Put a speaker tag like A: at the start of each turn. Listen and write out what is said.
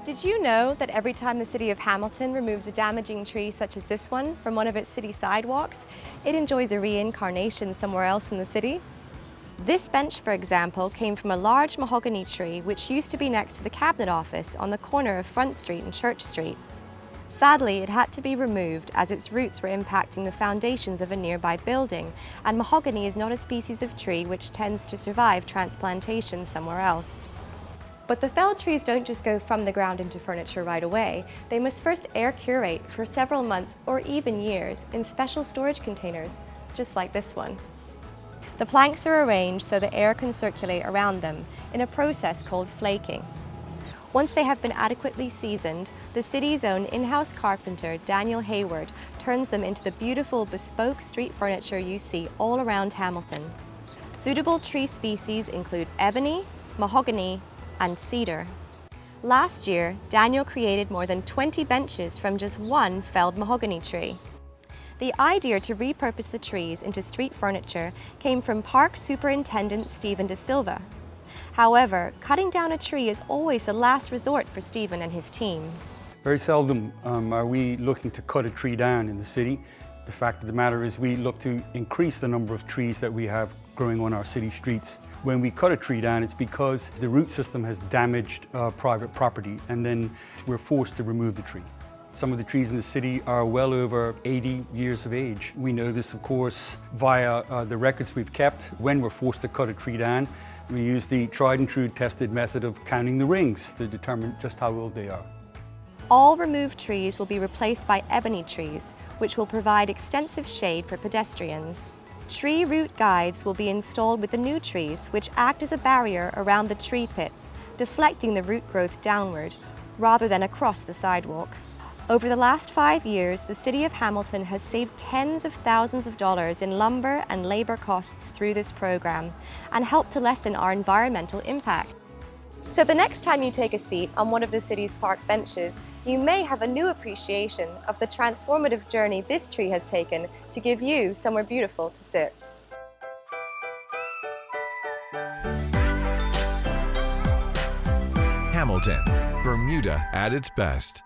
A: Did you know that every time the city of Hamilton removes a damaging tree such as this one from one of its city sidewalks, it enjoys a reincarnation somewhere else in the city? This bench, for example, came from a large mahogany tree which used to be next to the cabinet office on the corner of Front Street and Church Street. Sadly, it had to be removed as its roots were impacting the foundations of a nearby building, and mahogany is not a species of tree which tends to survive transplantation somewhere else. But the felled trees don't just go from the ground into furniture right away. They must first air curate for several months or even years in special storage containers, just like this one. The planks are arranged so the air can circulate around them in a process called flaking. Once they have been adequately seasoned, the city's own in-house carpenter, Daniel Hayward, turns them into the beautiful bespoke street furniture you see all around Hamilton. Suitable tree species include ebony, mahogany, and cedar. Last year, Daniel created more than 20 benches from just one felled mahogany tree. The idea to repurpose the trees into street furniture came from Park Superintendent Stephen De Silva. However, cutting down a tree is always the last resort for Stephen and his team.
B: Very seldom are we looking to cut a tree down in the city. The fact of the matter is we look to increase the number of trees that we have growing on our city streets. When we cut a tree down, it's because the root system has damaged private property, and then we're forced to remove the tree. Some of the trees in the city are well over 80 years of age. We know this, of course, via the records we've kept. When we're forced to cut a tree down, we use the tried and true tested method of counting the rings to determine just how old they are.
A: All removed trees will be replaced by ebony trees, which will provide extensive shade for pedestrians. Tree root guides will be installed with the new trees, which act as a barrier around the tree pit, deflecting the root growth downward, rather than across the sidewalk. Over the last 5 years, the City of Hamilton has saved tens of thousands of dollars in lumber and labor costs through this program, and helped to lessen our environmental impact. So the next time you take a seat on one of the city's park benches, you may have a new appreciation of the transformative journey this tree has taken to give you somewhere beautiful to sit.
C: Hamilton, Bermuda at its best.